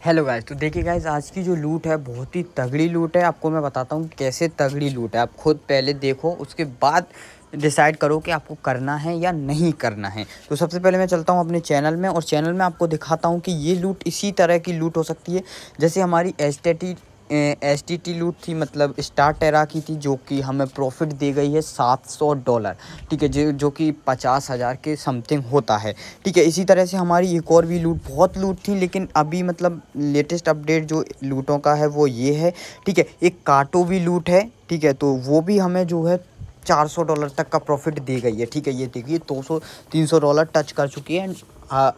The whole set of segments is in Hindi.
Hello guys. तो देखिए गाइस, आज की जो लूट है बहुत ही तगड़ी लूट है। आपको मैं बताता हूँ कैसे तगड़ी लूट है। आप खुद पहले देखो, उसके बाद डिसाइड करो कि आपको करना है या नहीं करना है। तो सबसे पहले मैं चलता हूँ अपने चैनल में और चैनल में आपको दिखाता हूँ कि ये लूट इसी तरह की लूट हो सकती है जैसे हमारी एस टी टी लूट थी, मतलब स्टार टेरा की थी, जो कि हमें प्रॉफिट दे गई है $700। ठीक है, जो कि 50,000 के समथिंग होता है। ठीक है, इसी तरह से हमारी एक और भी लूट, बहुत लूट थी, लेकिन अभी मतलब लेटेस्ट अपडेट जो लूटों का है वो ये है। ठीक है, एक काटो भी लूट है। ठीक है, तो वो भी हमें जो है $400 तक का प्रॉफिट दे गई है। ठीक है, ये देखिए $200-300 टच कर चुकी है एंड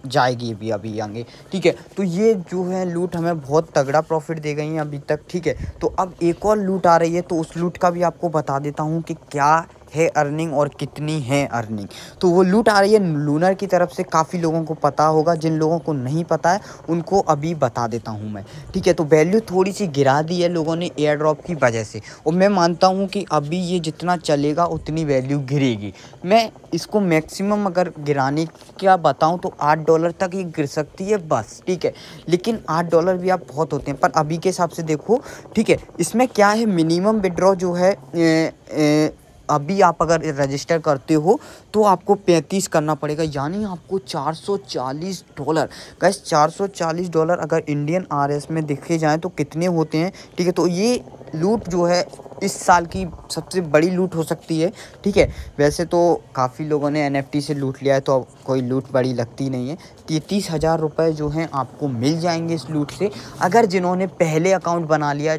जाएगी भी अभी आगे। ठीक है, तो ये जो है लूट हमें बहुत तगड़ा प्रॉफिट दे गई है अभी तक। ठीक है, तो अब एक और लूट आ रही है, तो उस लूट का भी आपको बता देता हूँ कि क्या है अर्निंग और कितनी है अर्निंग। तो वो लूट आ रही है लूनर की तरफ से। काफ़ी लोगों को पता होगा, जिन लोगों को नहीं पता है उनको अभी बता देता हूँ मैं। ठीक है, तो वैल्यू थोड़ी सी गिरा दी है लोगों ने एयर ड्रॉप की वजह से, और मैं मानता हूँ कि अभी ये जितना चलेगा उतनी वैल्यू गिरेगी। मैं इसको मैक्सिमम अगर गिराने क्या बताऊँ तो $8 तक ही गिर सकती है बस। ठीक है, लेकिन $8 भी आप बहुत होते हैं, पर अभी के हिसाब से देखो। ठीक है, इसमें क्या है, मिनिमम विड्रॉ जो है अभी आप अगर रजिस्टर करते हो तो आपको 35 करना पड़ेगा, यानी आपको $440। गैस $440 अगर इंडियन आरएस में देखे जाएँ तो कितने होते हैं। ठीक है, तो ये लूट जो है इस साल की सबसे बड़ी लूट हो सकती है। ठीक है, वैसे तो काफ़ी लोगों ने एनएफटी से लूट लिया है, तो अब कोई लूट बड़ी लगती नहीं है। 33,000 जो हैं आपको मिल जाएंगे इस लूट से, अगर जिन्होंने पहले अकाउंट बना लिया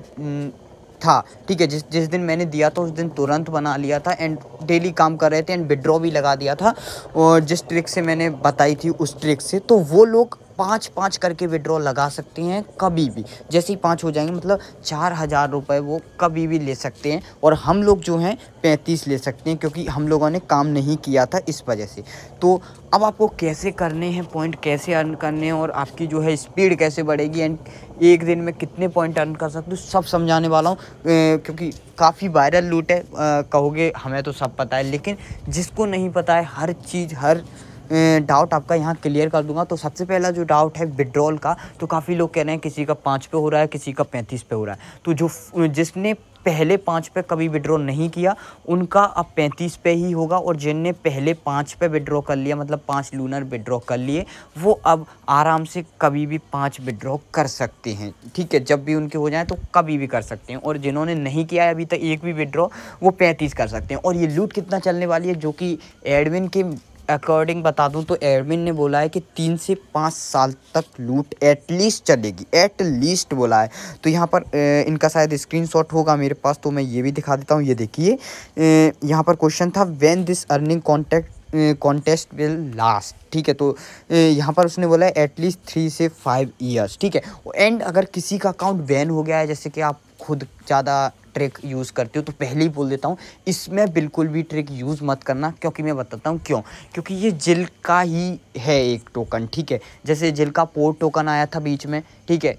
था। ठीक है, जिस जिस दिन मैंने दिया था उस दिन तुरंत बना लिया था एंड डेली काम कर रहे थे एंड विड्रॉ भी लगा दिया था, और जिस ट्रिक से मैंने बताई थी उस ट्रिक से, तो वो लोग 5-5 करके विड्रॉ लगा सकते हैं कभी भी। जैसे ही 5 हो जाएंगे मतलब $4,000 वो कभी भी ले सकते हैं, और हम लोग जो हैं 35 ले सकते हैं, क्योंकि हम लोगों ने काम नहीं किया था इस वजह से। तो अब आपको कैसे करने हैं पॉइंट, कैसे अर्न करने हैं, और आपकी जो है स्पीड कैसे बढ़ेगी एंड एक दिन में कितने पॉइंट अर्न कर सकते हो, सब समझाने वाला हूँ। क्योंकि काफ़ी वायरल लूट है। कहोगे हमें तो सब पता है, लेकिन जिसको नहीं पता है हर चीज़, हर डाउट आपका यहाँ क्लियर कर दूंगा। तो सबसे पहला जो डाउट है विड्रॉल का, तो काफ़ी लोग कह रहे हैं किसी का 5 पे हो रहा है, किसी का 35 पे हो रहा है। तो जिसने पहले 5 पे कभी विड्रॉ नहीं किया उनका अब 35 पे ही होगा, और जिनने पहले 5 पे विड्रॉ कर लिया, मतलब 5 लूनर विड्रॉ कर लिए, वो अब आराम से कभी भी 5 विड्रॉ कर सकते हैं। ठीक है, जब भी उनके हो जाए तो कभी भी कर सकते हैं, और जिन्होंने नहीं किया है अभी तक एक भी विड्रॉ, वो 35 कर सकते हैं। और ये लूट कितना चलने वाली है, जो कि एडमिन के अकॉर्डिंग बता दूं तो एडमिन ने बोला है कि 3 से 5 साल तक लूट एटलीस्ट चलेगी, एटलीस्ट बोला है। तो यहाँ पर इनका शायद स्क्रीनशॉट होगा मेरे पास, तो मैं ये भी दिखा देता हूँ। ये देखिए, यहाँ पर क्वेश्चन था when this earning contest will last. ठीक है, तो यहाँ पर उसने बोला है एटलीस्ट 3 से 5 ईयर्स। ठीक है, एंड अगर किसी का अकाउंट बैन हो गया है, जैसे कि आप खुद ज़्यादा ट्रिक यूज़ करते हो, तो पहले ही बोल देता हूँ इसमें बिल्कुल भी ट्रिक यूज़ मत करना, क्योंकि मैं बताता हूँ क्यों। क्योंकि ये जिल का ही है एक टोकन। ठीक है, जैसे जिल का पोर्ट टोकन आया था बीच में। ठीक है,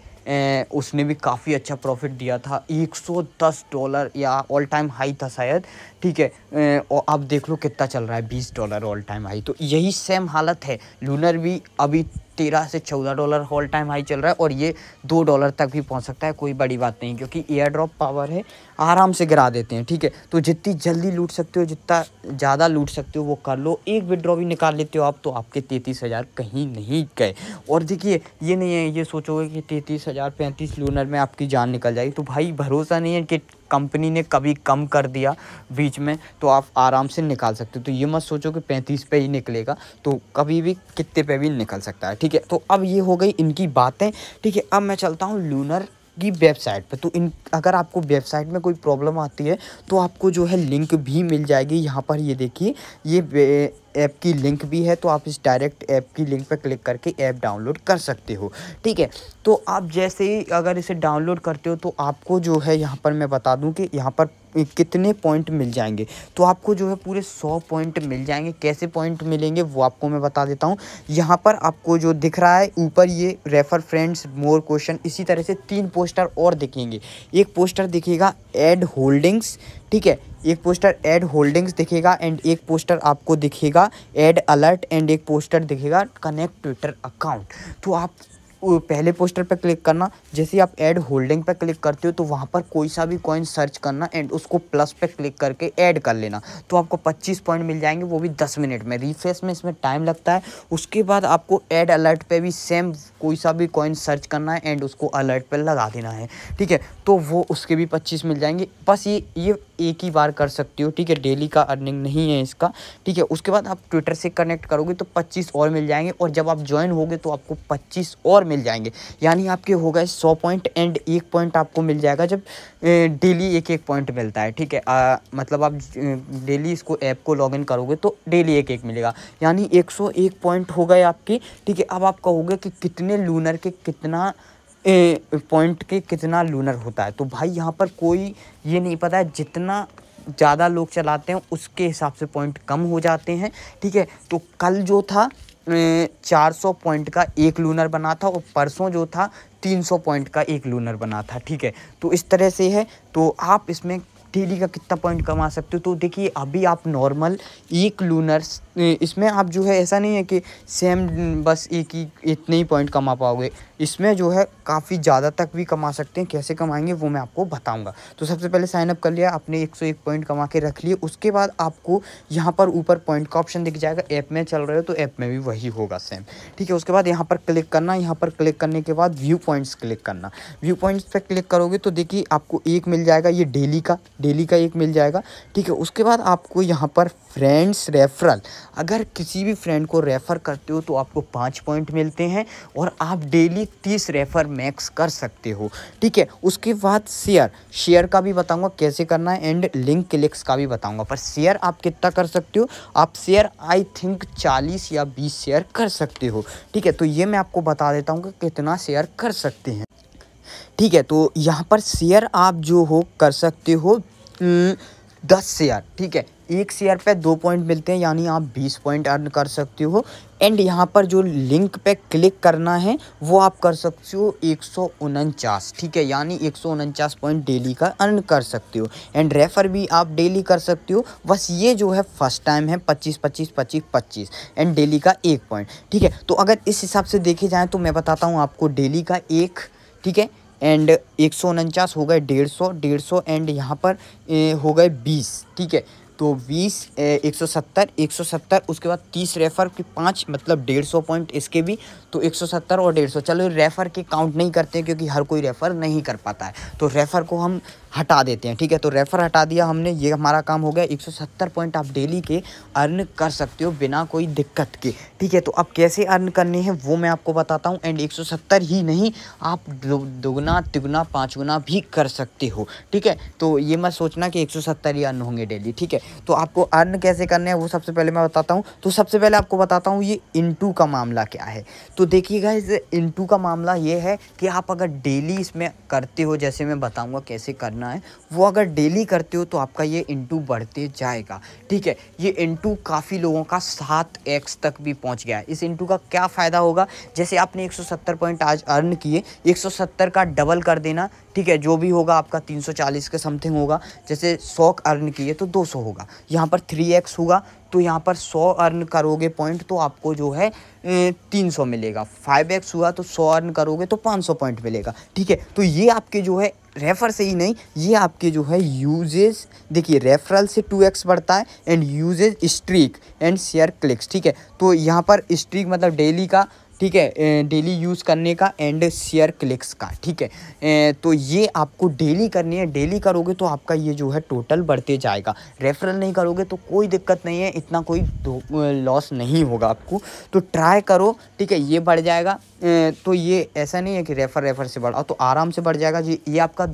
उसने भी काफ़ी अच्छा प्रॉफिट दिया था, $110 या ऑल टाइम हाई था शायद। ठीक है, और अब देख लो कितना चल रहा है, $20 ऑल टाइम हाई। तो यही सेम हालत है, लूनर भी अभी $13 से $14 ऑल टाइम हाई चल रहा है, और ये $2 तक भी पहुंच सकता है। कोई बड़ी बात नहीं, क्योंकि एयर ड्रॉप पावर है, आराम से गिरा देते हैं। ठीक है, तो जितनी जल्दी लूट सकते हो, जितना ज़्यादा लूट सकते हो वो कर लो। एक विड्रॉ भी निकाल लेते हो आप, तो आपके 33,000 कहीं नहीं गए। और देखिए, ये नहीं है ये सोचोगे कि 33,000 35 लूनर में आपकी जान निकल जाएगी, तो भाई भरोसा नहीं है कि कंपनी ने कभी कम कर दिया बीच में, तो आप आराम से निकाल सकते हो। तो ये मत सोचो कि 35 पे ही निकलेगा, तो कभी भी कितने पे भी निकल सकता है। ठीक है, तो अब ये हो गई इनकी बातें। ठीक है, अब मैं चलता हूँ लूनर की वेबसाइट पे। तो अगर आपको वेबसाइट में कोई प्रॉब्लम आती है तो आपको जो है लिंक भी मिल जाएगी यहाँ पर। ये देखिए, ये ऐप की लिंक भी है, तो आप इस डायरेक्ट ऐप की लिंक पर क्लिक करके ऐप डाउनलोड कर सकते हो। ठीक है, तो आप जैसे ही अगर इसे डाउनलोड करते हो तो आपको जो है यहाँ पर मैं बता दूँ कि यहाँ पर कितने पॉइंट मिल जाएंगे। तो आपको जो है पूरे 100 पॉइंट मिल जाएंगे। कैसे पॉइंट मिलेंगे वो आपको मैं बता देता हूँ। यहाँ पर आपको जो दिख रहा है ऊपर, ये रेफर फ्रेंड्स, मोर क्वेश्चन, इसी तरह से 3 पोस्टर और दिखेंगे। एक पोस्टर दिखेगा ऐड होल्डिंग्स। ठीक है, एक पोस्टर ऐड होल्डिंग्स दिखेगा, एंड एक पोस्टर आपको दिखेगा ऐड अलर्ट, एंड एक पोस्टर दिखेगा कनेक्ट ट्विटर अकाउंट। तो आप पहले पोस्टर पर क्लिक करना, जैसे आप ऐड होल्डिंग पर क्लिक करते हो तो वहाँ पर कोई सा भी कॉइन सर्च करना एंड उसको प्लस पे क्लिक करके ऐड कर लेना, तो आपको 25 पॉइंट मिल जाएंगे, वो भी 10 मिनट में। रिफ्रेश में इसमें टाइम लगता है। उसके बाद आपको ऐड अलर्ट पे भी सेम कोई सा भी कॉइन सर्च करना है एंड उसको अलर्ट पे लगा देना है, ठीक है, तो वो उसके भी 25 मिल जाएंगे। बस ये एक ही बार कर सकते हो, ठीक है, डेली का अर्निंग नहीं है इसका, ठीक है। उसके बाद आप ट्विटर से कनेक्ट करोगे तो 25 और मिल जाएंगे, और जब आप ज्वाइन होगे तो आपको 25 और मिल जाएंगे, यानी आपके हो गए 100 पॉइंट एंड 1 पॉइंट आपको मिल जाएगा जब डेली एक पॉइंट मिलता है, ठीक है। मतलब आप डेली इसको ऐप को लॉगिन करोगे तो डेली एक मिलेगा, यानी 101 पॉइंट हो गए आपके, ठीक है। अब आप कहोगे कि कितने लूनर के कितना पॉइंट के कितना लूनर होता है, तो भाई यहाँ पर कोई ये नहीं पता है, जितना ज़्यादा लोग चलाते हैं उसके हिसाब से पॉइंट कम हो जाते हैं, ठीक है। तो कल जो था 400 पॉइंट का एक लूनर बना था, और परसों जो था 300 पॉइंट का एक लूनर बना था, ठीक है। तो इस तरह से है, तो आप इसमें डेली का कितना पॉइंट कमा सकते हो, तो देखिए अभी आप नॉर्मल एक लूनर इसमें आप जो है ऐसा नहीं है कि सेम बस एक ही इतने ही पॉइंट कमा पाओगे, इसमें जो है काफ़ी ज़्यादा तक भी कमा सकते हैं। कैसे कमाएंगे वो मैं आपको बताऊंगा। तो सबसे पहले साइनअप कर लिया आपने, 101 पॉइंट कमा के रख लिए। उसके बाद आपको यहाँ पर ऊपर पॉइंट का ऑप्शन दिख जाएगा, ऐप में चल रहे हो तो ऐप में भी वही होगा सेम, ठीक है। उसके बाद यहाँ पर क्लिक करना, यहाँ पर क्लिक करने के बाद व्यू पॉइंट्स क्लिक करना। व्यू पॉइंट्स पर क्लिक करोगे तो देखिए आपको एक मिल जाएगा, ये डेली का एक मिल जाएगा, ठीक है। उसके बाद आपको यहाँ पर फ्रेंड्स रेफरल, अगर किसी भी फ्रेंड को रेफ़र करते हो तो आपको 5 पॉइंट मिलते हैं, और आप डेली 30 रेफ़र मैक्स कर सकते हो, ठीक है। उसके बाद शेयर का भी बताऊंगा कैसे करना है, एंड लिंक क्लिक्स का भी बताऊंगा। पर शेयर आप कितना कर सकते हो, आप शेयर आई थिंक 40 या 20 शेयर कर सकते हो, ठीक है। तो ये मैं आपको बता देता हूँ कि कितना शेयर कर सकते हैं, ठीक है। तो यहाँ पर शेयर आप जो हो कर सकते हो 10 शेयर, ठीक है। एक शेयर पे 2 पॉइंट मिलते हैं, यानी आप 20 पॉइंट अर्न कर सकते हो। एंड यहाँ पर जो लिंक पे क्लिक करना है वो आप कर सकते हो 149, ठीक है, यानी 149 पॉइंट डेली का अर्न कर सकते हो। एंड रेफ़र भी आप डेली कर सकते हो, बस ये जो है फर्स्ट टाइम है 25 एंड डेली का 1 पॉइंट, ठीक है। तो अगर इस हिसाब से देखे जाए तो मैं बताता हूँ आपको, डेली का 1, ठीक है, एंड 149 हो गए 150 एंड यहाँ पर हो गए 20, ठीक है। तो 20 170 उसके बाद 30 रेफ़र के 5 मतलब 150 पॉइंट इसके भी, तो 170 और 150। चलो रेफ़र के काउंट नहीं करते हैं क्योंकि हर कोई रेफ़र नहीं कर पाता है, तो रेफ़र को हम हटा देते हैं, ठीक है। तो रेफ़र हटा दिया हमने, ये हमारा काम हो गया। 170 पॉइंट आप डेली के अर्न कर सकते हो बिना कोई दिक्कत के, ठीक है। तो अब कैसे अर्न करने हैं वो मैं आपको बताता हूँ। एंड 170 ही नहीं, आप दोगुना तिगुना 5 गुना भी कर सकते हो, ठीक है। तो ये मत सोचना कि 170 ही अर्न होंगे डेली, ठीक है। तो आपको अर्न कैसे करने हैं वो सबसे पहले मैं बताता हूँ। तो सबसे पहले आपको बताता हूँ ये इनटू का मामला क्या है। तो देखिएगा, इस इनटू का मामला ये है कि आप अगर डेली इसमें करते हो, जैसे मैं बताऊँगा कैसे करना है, वो अगर डेली करते हो तो आपका ये इनटू बढ़ते जाएगा, ठीक है। ये इनटू काफ़ी लोगों का 7x तक भी पहुंच गया है। इस इनटू का क्या फ़ायदा होगा, जैसे आपने 170 पॉइंट आज अर्न किए, 170 का डबल कर देना, ठीक है, जो भी होगा आपका 340 के समथिंग होगा। जैसे 100 अर्न किए तो 200 होगा, यहाँ पर 3x होगा, तो यहाँ पर 100 अर्न करोगे पॉइंट तो आपको जो है 300 मिलेगा। 5x हुआ तो 100 अर्न करोगे तो 500 पॉइंट मिलेगा, ठीक है। तो ये आपके जो है रेफ़र से ही नहीं, ये आपके जो है यूजेज, देखिए रेफरल से 2x बढ़ता है, and uses streak and share clicks, ठीक है। तो यहाँ पर स्ट्रीक मतलब डेली का, ठीक है, डेली यूज़ करने का, एंड शेयर क्लिक्स का, ठीक है। तो ये आपको डेली करनी है, डेली करोगे तो आपका ये जो है टोटल बढ़ते जाएगा। रेफरल नहीं करोगे तो कोई दिक्कत नहीं है, इतना कोई लॉस नहीं होगा आपको, तो ट्राई करो, ठीक है, ये बढ़ जाएगा। तो ये ऐसा नहीं है कि रेफ़र से बढ़ा, तो आराम से बढ़ जाएगा जी। ये आपका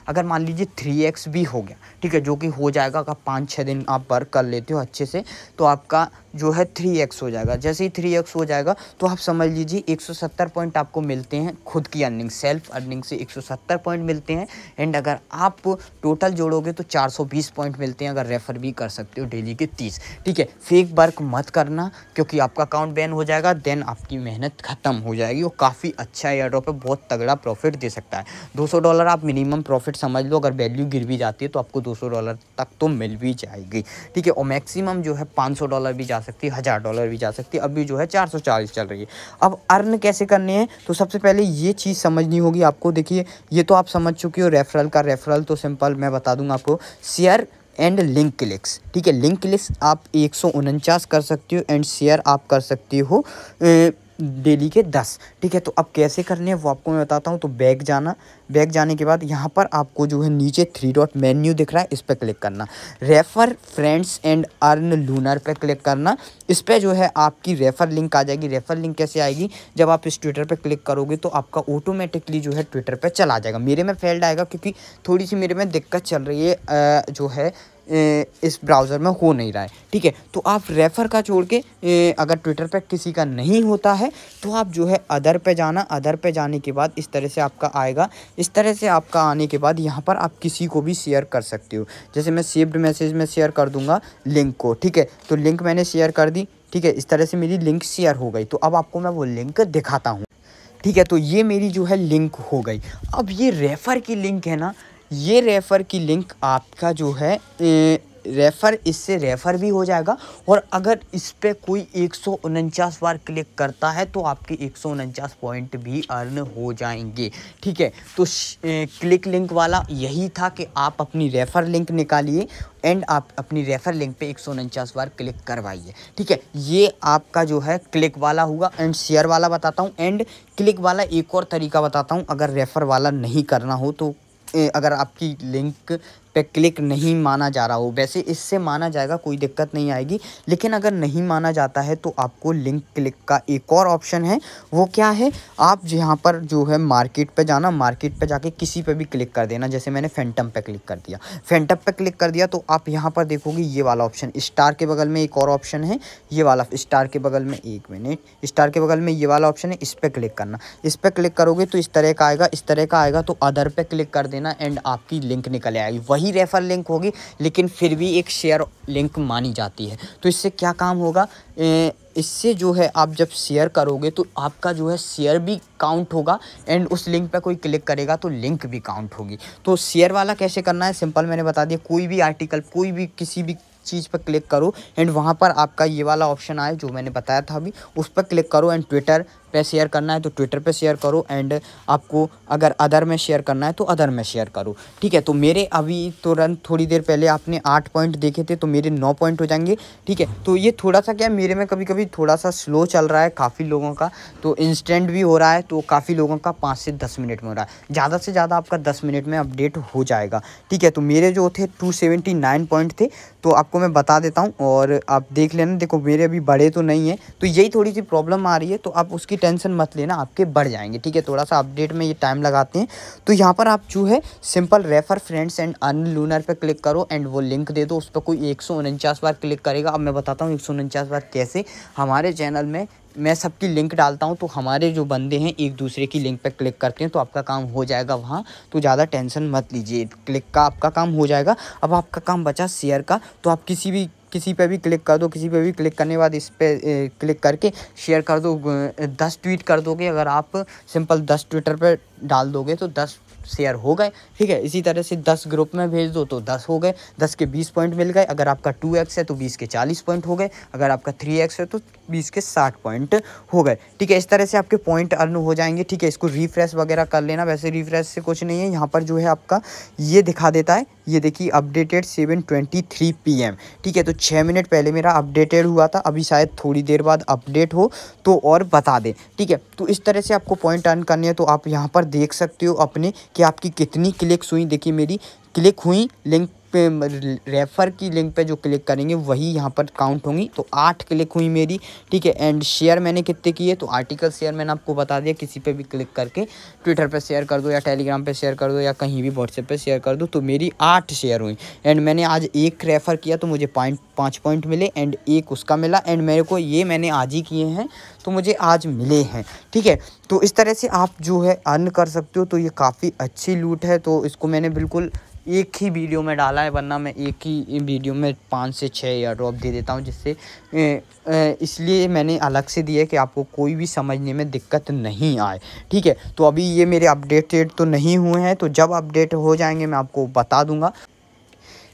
अगर मान लीजिए 3x भी हो गया, ठीक है, जो कि हो जाएगा, अगर 5-6 दिन आप वर्क कर लेते हो अच्छे से तो आपका जो है 3x हो जाएगा। जैसे ही 3x हो जाएगा तो आप समझ लीजिए 170 पॉइंट आपको मिलते हैं खुद की अर्निंग, सेल्फ अर्निंग से 170 पॉइंट मिलते हैं। एंड अगर आप टोटल जोड़ोगे तो 420 पॉइंट मिलते हैं, अगर रेफ़र भी कर सकते हो डेली के 30, ठीक है। फेक वर्क मत करना क्योंकि आपका अकाउंट बैन हो जाएगा, देन आपकी मेहनत ख़त्म हो जाएगी। जाएगी। वो काफ़ी अच्छा एयर ड्रॉप है, बहुत तगड़ा प्रॉफिट दे सकता है। $200 आप मिनिमम प्रॉफिट समझ लो, अगर वैल्यू गिर भी जाती है तो आपको $200 तक तो मिल भी जाएगी, ठीक है। और मैक्सिमम जो है $500 भी जा सकती है, $1000 भी जा सकती है। अभी जो है 440 चल रही है। अब अर्न कैसे करने हैं, तो सबसे पहले ये चीज़ समझनी होगी आपको। देखिए ये तो आप समझ चुके हो रेफरल का। रेफरल तो सिंपल मैं बता दूंगा आपको, शेयर एंड लिंक क्लिक्स, ठीक है। लिंक क्लिक्स आप 149 कर सकते हो एंड शेयर आप कर सकते हो डेली के 10, ठीक है। तो अब कैसे करने हैं वो आपको मैं बताता हूँ। तो बैक जाना, बैक जाने के बाद यहाँ पर आपको जो है नीचे 3 डॉट मेन्यू दिख रहा है, इस पर क्लिक करना। Refer friends and earn lunar पे क्लिक करना। इस पर जो है आपकी रेफर लिंक आ जाएगी। रेफर लिंक कैसे आएगी, जब आप इस ट्विटर पे क्लिक करोगे तो आपका ऑटोमेटिकली जो है ट्विटर पे चला जाएगा। मेरे में फेल्ड आएगा क्योंकि थोड़ी सी मेरे में दिक्कत चल रही है, जो है इस ब्राउज़र में हो नहीं रहा है, ठीक है। तो आप रेफ़र का छोड़ के अगर ट्विटर पे किसी का नहीं होता है तो आप जो है अदर पे जाना। अदर पे जाने के बाद इस तरह से आपका आएगा। इस तरह से आपका आने के बाद यहाँ पर आप किसी को भी शेयर कर सकते हो। जैसे मैं सेव्ड मैसेज में शेयर कर दूँगा लिंक को, ठीक है। तो लिंक मैंने शेयर कर दी, ठीक है। इस तरह से मेरी लिंक शेयर हो गई। तो अब आपको मैं वो लिंक दिखाता हूँ, ठीक है। तो ये मेरी जो है लिंक हो गई। अब ये रेफ़र की लिंक है ना, ये रेफ़र की लिंक आपका जो है रेफ़र, इससे रेफ़र भी हो जाएगा। और अगर इस पे कोई 149 बार क्लिक करता है तो आपके 149 पॉइंट भी अर्न हो जाएंगे, ठीक है। तो क्लिक लिंक वाला यही था कि आप अपनी रेफ़र लिंक निकालिए एंड आप अपनी रेफ़र लिंक पे 149 बार क्लिक करवाइए, ठीक है। ये आपका जो है क्लिक वाला हुआ। एंड शेयर वाला बताता हूँ एंड क्लिक वाला एक और तरीका बताता हूँ। अगर रेफ़र वाला नहीं करना हो तो अगर आपकी लिंक पे क्लिक नहीं माना जा रहा हो, वैसे इससे माना जाएगा, कोई दिक्कत नहीं आएगी। लेकिन अगर नहीं माना जाता है तो आपको लिंक क्लिक का एक और ऑप्शन है। वो क्या है, आप यहाँ पर जो है मार्केट पे जाना। मार्केट पे जाके किसी पे भी क्लिक कर देना। जैसे मैंने फैंटम पे क्लिक कर दिया, फैंटम पे क्लिक कर दिया तो आप यहाँ पर देखोगे ये वाला ऑप्शन, स्टार के बगल में एक और ऑप्शन है, ये वाला स्टार के बगल में, एक मिनट, स्टार के बगल में ये वाला ऑप्शन है, इस पर क्लिक करना। इस पर क्लिक करोगे तो इस तरह का आएगा, इस तरह का आएगा। तो अदर पे क्लिक कर देना एंड आपकी लिंक निकल आएगी। वही रेफर लिंक होगी लेकिन फिर भी एक शेयर लिंक मानी जाती है। तो इससे क्या काम होगा, इससे जो है आप जब शेयर करोगे तो आपका जो है शेयर भी काउंट होगा एंड उस लिंक पे कोई क्लिक करेगा तो लिंक भी काउंट होगी। तो शेयर वाला कैसे करना है, सिंपल मैंने बता दिया। कोई भी आर्टिकल, कोई भी किसी भी चीज़ पर क्लिक करो एंड वहाँ पर आपका ये वाला ऑप्शन आए जो मैंने बताया था अभी, उस पर क्लिक करो एंड ट्विटर पे शेयर करना है तो ट्विटर पे शेयर करो एंड आपको अगर अदर में शेयर करना है तो अदर में शेयर करो, ठीक है। तो मेरे अभी तुरंत थोड़ी देर पहले आपने 8 पॉइंट देखे थे तो मेरे 9 पॉइंट हो जाएंगे, ठीक है। तो ये थोड़ा सा क्या है, मेरे में कभी कभी थोड़ा सा स्लो चल रहा है, काफ़ी लोगों का तो इंस्टेंट भी हो रहा है, तो काफ़ी लोगों का 5 से 10 मिनट में हो रहा है। ज़्यादा से ज़्यादा आपका 10 मिनट में अपडेट हो जाएगा, ठीक है। तो मेरे जो थे 279 पॉइंट थे, तो आपको मैं बता देता हूँ और आप देख लेना। देखो मेरे अभी बड़े तो नहीं है, तो यही थोड़ी सी प्रॉब्लम आ रही है, तो आप उसकी टेंशन मत लेना, आपके बढ़ जाएंगे, ठीक है। थोड़ा सा अपडेट में ये टाइम लगाते हैं। तो यहाँ पर आप जो है simple refer friends and earn lunar पे क्लिक करो एंड वो लिंक दे दो। उस पर कोई 149 बार क्लिक करेगा। अब मैं बताता हूँ 149 बार कैसे। हमारे चैनल में मैं सबकी लिंक डालता हूँ, तो हमारे जो बंदे हैं एक दूसरे की लिंक पे क्लिक करते हैं, तो आपका काम हो जाएगा वहाँ। तो ज़्यादा टेंशन मत लीजिए, क्लिक का आपका काम हो जाएगा। अब आपका काम बचा शेयर का, तो आप किसी पे भी क्लिक कर दो। किसी पे भी क्लिक करने के बाद इस पर क्लिक करके शेयर कर दो। 10 ट्वीट कर दोगे, अगर आप सिंपल 10 ट्विटर पर डाल दोगे तो 10 शेयर हो गए, ठीक है। इसी तरह से 10 ग्रुप में भेज दो तो 10 हो गए, 10 के 20 पॉइंट मिल गए। अगर आपका 2x है तो 20 के 40 पॉइंट हो गए। अगर आपका 3x है तो 20 के 60 पॉइंट हो गए, ठीक है। इस तरह से आपके पॉइंट अर्न हो जाएंगे, ठीक है। इसको रिफ्रेश वगैरह कर लेना। वैसे रिफ्रेश से कुछ नहीं है, यहाँ पर जो है आपका ये दिखा देता है, ये देखिए अपडेटेड 7:23 PM, ठीक है। तो 6 मिनट पहले मेरा अपडेटेड हुआ था, अभी शायद थोड़ी देर बाद अपडेट हो तो और बता दें, ठीक है। तो इस तरह से आपको पॉइंट अर्न करनी है। तो आप यहाँ पर देख सकते हो अपने कि आपकी कितनी क्लिक्स हुई। देखिए मेरी क्लिक हुई लिंक पे, रेफर की लिंक पे जो क्लिक करेंगे वही यहाँ पर काउंट होंगी। तो 8 क्लिक हुई मेरी, ठीक है। एंड शेयर मैंने कितने किए, तो आर्टिकल शेयर मैंने आपको बता दिया। किसी पे भी क्लिक करके ट्विटर पे शेयर कर दो या टेलीग्राम पे शेयर कर दो या कहीं भी व्हाट्सएप पे शेयर कर दो। तो मेरी 8 शेयर हुई एंड मैंने आज एक रेफ़र किया तो मुझे 5 पॉइंट मिले एंड एक उसका मिला एंड मेरे को ये मैंने आज ही किए हैं तो मुझे आज मिले हैं, ठीक है। तो इस तरह से आप जो है अर्न कर सकते हो। तो ये काफ़ी अच्छी लूट है, तो इसको मैंने बिल्कुल एक ही वीडियो में डाला है, वरना मैं एक ही वीडियो में 5 से 6 एयर ड्रॉप दे देता हूँ, जिससे इसलिए मैंने अलग से दिया है कि आपको कोई भी समझने में दिक्कत नहीं आए। ठीक है, तो अभी ये मेरे अपडेटेड तो नहीं हुए हैं, तो जब अपडेट हो जाएंगे मैं आपको बता दूंगा।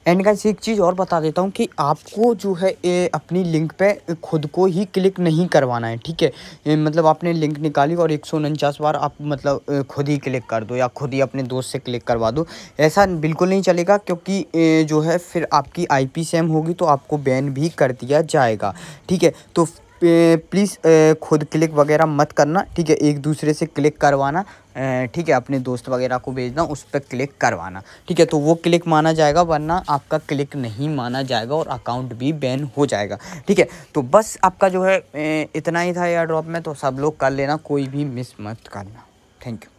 एंड गाइस एक चीज़ और बता देता हूँ कि आपको जो है अपनी लिंक पे खुद को ही क्लिक नहीं करवाना है। ठीक है, मतलब आपने लिंक निकाली और 149 बार आप मतलब खुद ही क्लिक कर दो या खुद ही अपने दोस्त से क्लिक करवा दो, ऐसा बिल्कुल नहीं चलेगा, क्योंकि जो है फिर आपकी IP सैम होगी तो आपको बैन भी कर दिया जाएगा। ठीक है, तो प्लीज़ खुद क्लिक वगैरह मत करना। ठीक है, एक दूसरे से क्लिक करवाना, ठीक है, अपने दोस्त वगैरह को भेजना, उस पर क्लिक करवाना। ठीक है, तो वो क्लिक माना जाएगा, वरना आपका क्लिक नहीं माना जाएगा और अकाउंट भी बैन हो जाएगा। ठीक है, तो बस आपका जो है इतना ही था एयर ड्रॉप में, तो सब लोग कर लेना, कोई भी मिस मत करना। Thank you.